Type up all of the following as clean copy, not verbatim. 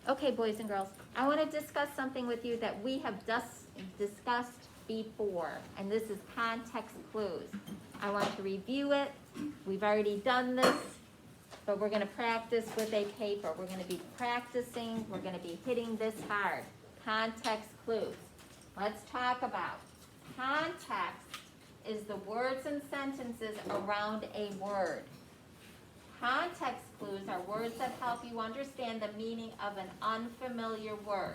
Okay, boys and girls, I want to discuss something with you that we have just discussed before, and this is context clues. I want to review it. We've already done this, but we're going to practice with a paper. We're going to be practicing. We're going to be hitting this hard. Context clues. Let's talk about context is the words and sentences around a word. Context clues are words that help you understand the meaning of an unfamiliar word.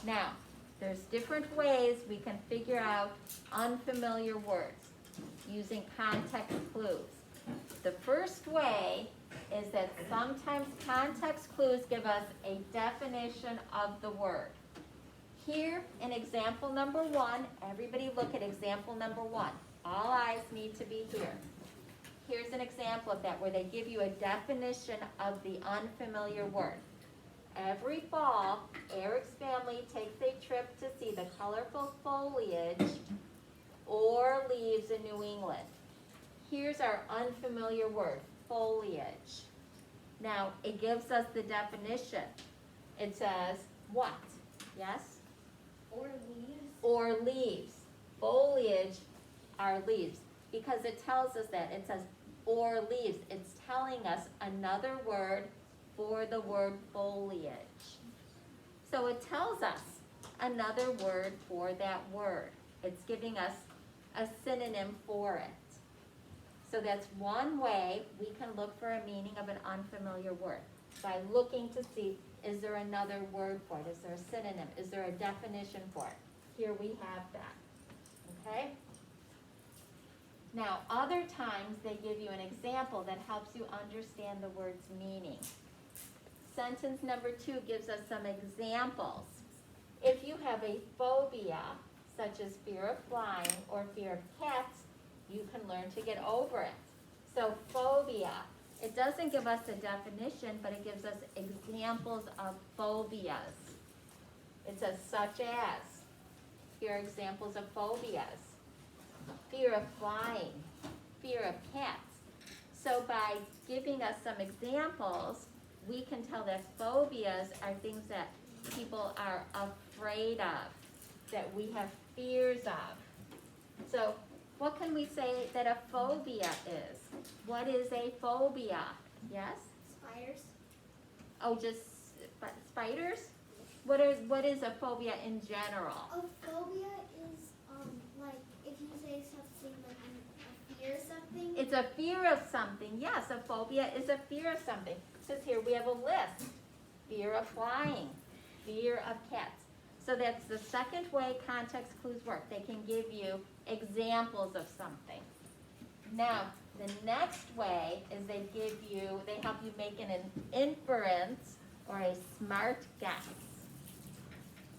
Now, there's different ways we can figure out unfamiliar words using context clues. The first way is that sometimes context clues give us a definition of the word. Here in example number 1, everybody look at example number 1. All eyes need to be here. Here's an example of that where they give you a definition of the unfamiliar word. Every fall, Eric's family takes a trip to see the colorful foliage or leaves in New England. Here's our unfamiliar word, foliage. Now, it gives us the definition. It says what? Yes? Or leaves. Or leaves. Foliage are leaves. Because it tells us that. It says or leaves. It's telling us another word for the word foliage. So it tells us another word for that word. It's giving us a synonym for it. So that's one way we can look for a meaning of an unfamiliar word, by looking to see, is there another word for it? Is there a synonym? Is there a definition for it? Here we have that, okay? Now, other times they give you an example that helps you understand the word's meaning. Sentence number 2 gives us some examples. If you have a phobia, such as fear of flying or fear of cats, you can learn to get over it. So phobia, it doesn't give us a definition, but it gives us examples of phobias. It says such as, here are examples of phobias. Fear of flying, fear of cats. So by giving us some examples, we can tell that phobias are things that people are afraid of, that we have fears of. So what can we say that a phobia is? What is a phobia? Yes? Spiders. Oh, just spiders? What is a phobia in general? A phobia is like if you say something like a fear of something. It's a fear of something. Yes, a phobia is a fear of something. It says here we have a list. Fear of flying, fear of cats. So that's the second way context clues work. They can give you examples of something. Now, the next way is they help you make an inference or a smart guess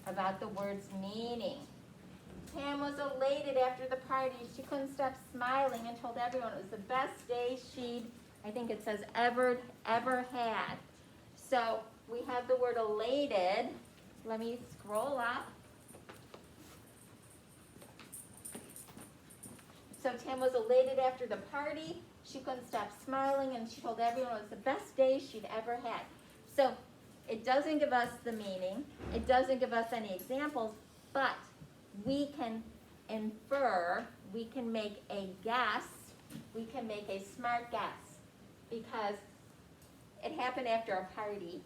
about the word's meaning. Pam was elated after the party. She couldn't stop smiling and told everyone it was the best day she'd, I think it says, ever had. So we have the word elated. Let me scroll up. So Tam was elated after the party. She couldn't stop smiling and she told everyone it was the best day she'd ever had. So it doesn't give us the meaning. It doesn't give us any examples, but we can infer, we can make a guess, we can make a smart guess, because it happened after a party.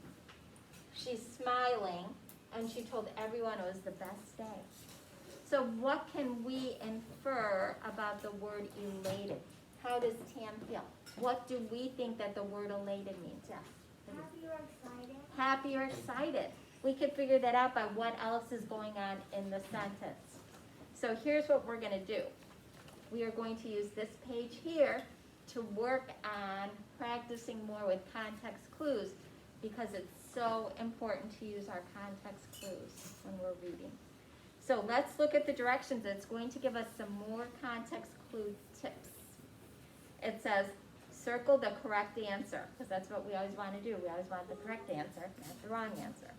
She's smiling, and she told everyone it was the best day. So what can we infer about the word elated? How does Tam feel? What do we think that the word elated means? Yeah. Happy or excited. Happy or excited. We could figure that out by what else is going on in the sentence. So here's what we're going to do. We are going to use this page here to work on practicing more with context clues, because it's so important to use our context clues when we're reading. So let's look at the directions. It's going to give us some more context clue tips. It says, circle the correct answer, because that's what we always want to do. We always want the correct answer, not the wrong answer.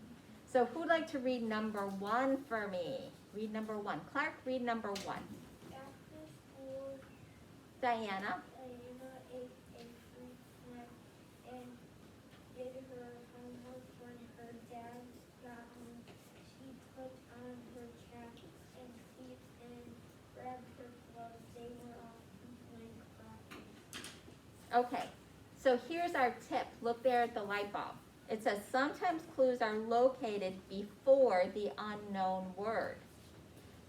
So who'd like to read number 1 for me? Read number 1. Clark, read number 1. After school, Diana. Diana ate a fruit snack and did her homework when her dad Okay, so here's our tip. Look there at the light bulb. It says sometimes clues are located before the unknown word.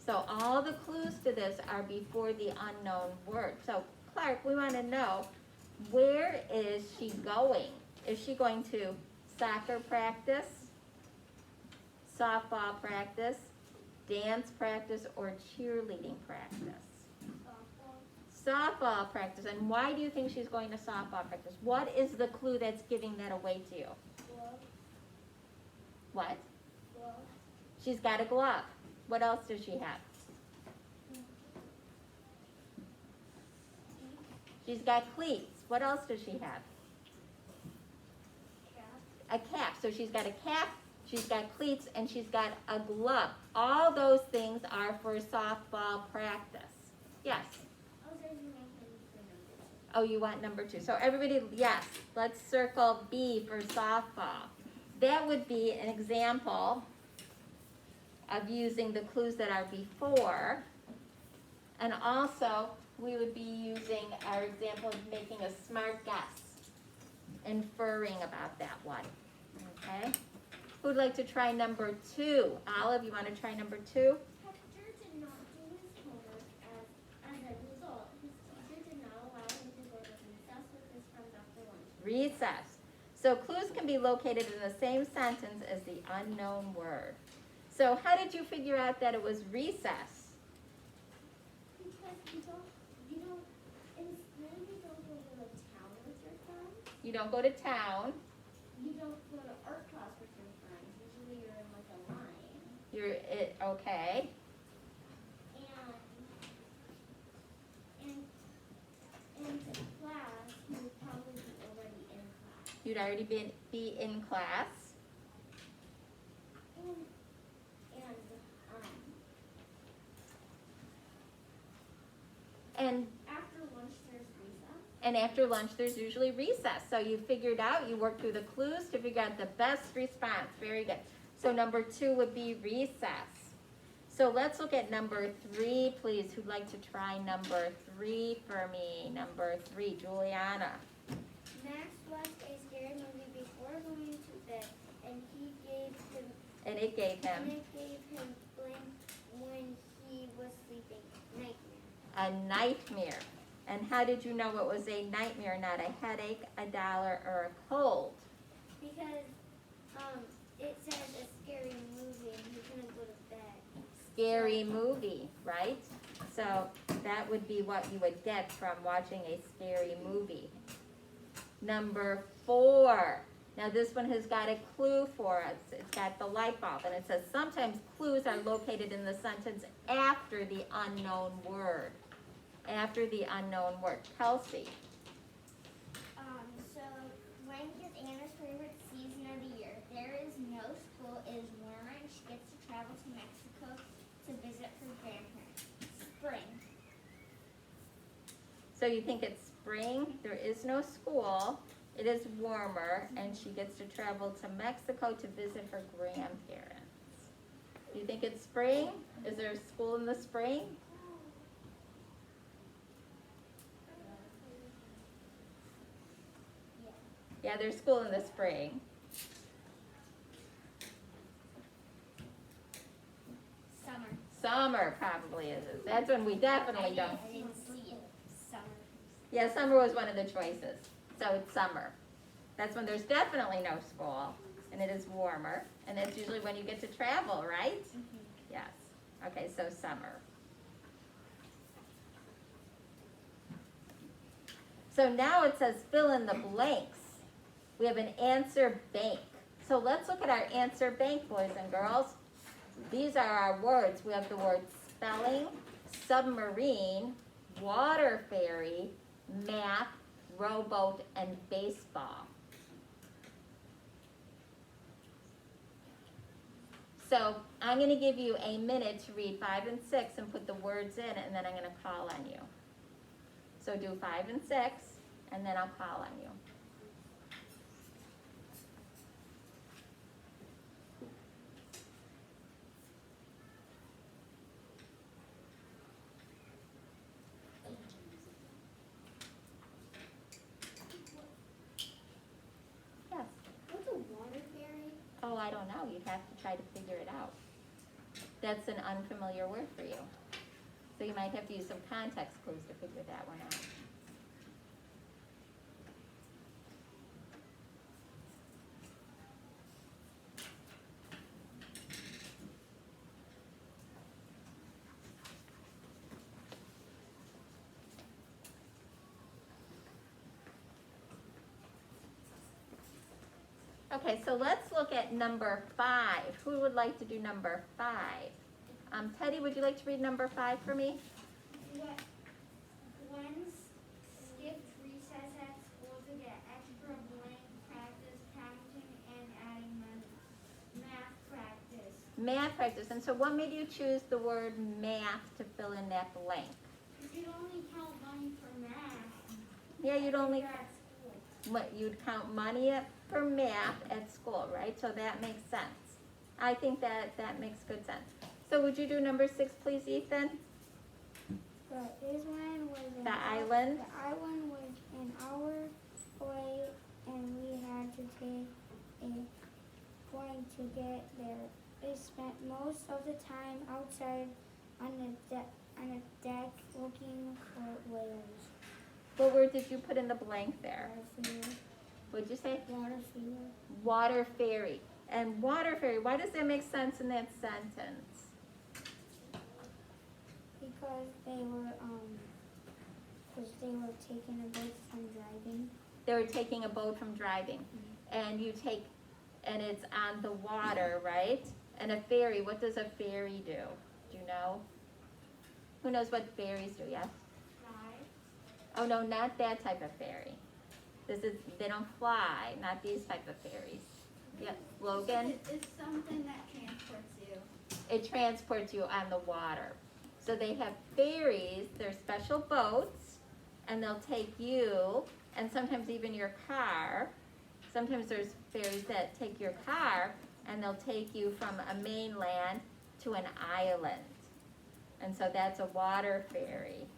So all the clues to this are before the unknown word. So Clark, we want to know, where is she going? Is she going to soccer practice, softball practice, dance practice, or cheerleading practice? Softball practice. And why do you think she's going to softball practice? What is the clue that's giving that away to you? Glove. What? Glove. She's got a glove. What else does she have? She's got cleats. What else does she have? Cap. A cap. So she's got a cap, she's got cleats, and she's got a glove. All those things are for softball practice. Yes? Oh, you want number 2. So everybody, yes, let's circle B for softball. That would be an example of using the clues that are before. And also, we would be using our example of making a smart guess, inferring about that one. Okay? Who'd like to try number 2? Olive, you want to try number 2? Hector did not do his homework as a result. His teacher did not allow him to go to recess with his friends after lunch. Recess. So clues can be located in the same sentence as the unknown word. So how did you figure out that it was recess? Because you don't, and then you don't go to the town with your friends. You don't go to town. You don't go to art class with your friends. Usually you're in like a line. Okay. And to class, you would probably be already in class. You'd already be in class. And after lunch there's recess. And after lunch there's usually recess. So you figured out, you worked through the clues to figure out the best response. Very good. So number 2 would be recess. So let's look at number 3, please. Who'd like to try number 3 for me? Number 3, Juliana. Max watched a scary movie before going to bed, and it gave him blank when he was sleeping. Nightmare. a nightmare. And how did you know it was a nightmare, not a headache, a dollar, or a cold? Because it says a scary movie and he couldn't go to bed. Scary movie, right? So that would be what you would get from watching a scary movie. Number 4. Now this one has got a clue for us. It's got the light bulb, and it says sometimes clues are located in the sentence after the unknown word. After the unknown word. Kelsey. So when is Anna's favorite season of the year? There is no school. It is warmer and she gets to travel to Mexico to visit her grandparents. Spring. So you think it's spring? There is no school. It is warmer, and she gets to travel to Mexico to visit her grandparents. Do you think it's spring? Is there a school in the spring? Yeah, there's school in the spring. Summer. Summer probably is. That's when we definitely don't. I didn't see it. Summer. Yeah, summer was one of the choices. So it's summer. That's when there's definitely no school, and it is warmer, and it's usually when you get to travel, right? Mm-hmm. Yes. Okay, so summer. So now it says fill in the blanks. We have an answer bank. So let's look at our answer bank, boys and girls. These are our words. We have the word spelling, submarine, water ferry, math, rowboat, and baseball. So I'm going to give you a minute to read 5 and 6 and put the words in, and then I'm going to call on you. So do 5 and 6, and then I'll call on you. I don't know. You'd have to try to figure it out. That's an unfamiliar word for you. So you might have to use some context clues to figure that one out. Okay, so let's look at number 5. Who would like to do number 5? Teddy, would you like to read number 5 for me? Gwen skipped recess at school to get extra blank practice counting and adding money. Math practice. Math practice. And so what made you choose the word math to fill in that blank? You only count money for math. Yeah, you'd only, You're at school. what, you'd count money for math at school, right? So that makes sense. I think that makes good sense. So would you do number 6, please, Ethan? The island was The island? The island was an hour away, and we had to take a plane to get there. They spent most of the time outside on a deck looking for whales. What word did you put in the blank there? Water fever. What'd you say? Water fever. Water fairy. And water fairy, why does that make sense in that sentence? Because they were taking a boat from driving. They were taking a boat from driving. And and it's on the water, right? And a ferry, what does a ferry do? Do you know? Who knows what ferries do, yes? Fly. Oh no, not that type of ferry. They don't fly, not these type of ferries. Yep, Logan? It's something that transports you. It transports you on the water. So they have ferries, they're special boats, and they'll take you, and sometimes even your car. Sometimes there's ferries that take your car, and they'll take you from a mainland to an island. And so that's a water ferry.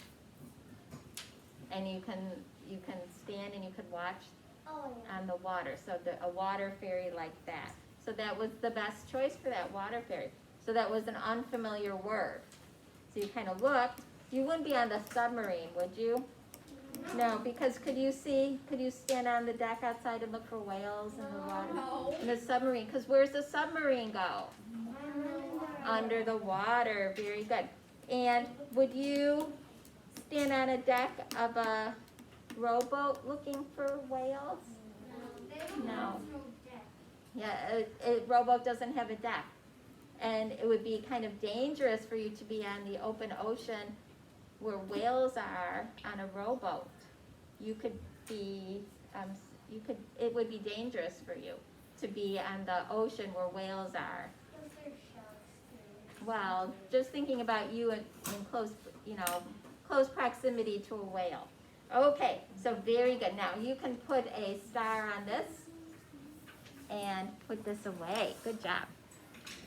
And you can stand and you can watch on the water. So a water ferry like that. So that was the best choice for that, water ferry. So that was an unfamiliar word. So you kind of looked. You wouldn't be on the submarine, would you? No, because could you stand on the deck outside and look for whales in the water? No. In the submarine, because where's the submarine go? Under the water, very good. And would you stand on a deck of a rowboat looking for whales? No. Yeah, a rowboat doesn't have a deck. And it would be kind of dangerous for you to be on the open ocean where whales are on a rowboat. It would be dangerous for you to be on the ocean where whales are. Well, just thinking about you in close proximity to a whale. Okay, so very good. Now you can put a star on this and put this away. Good job.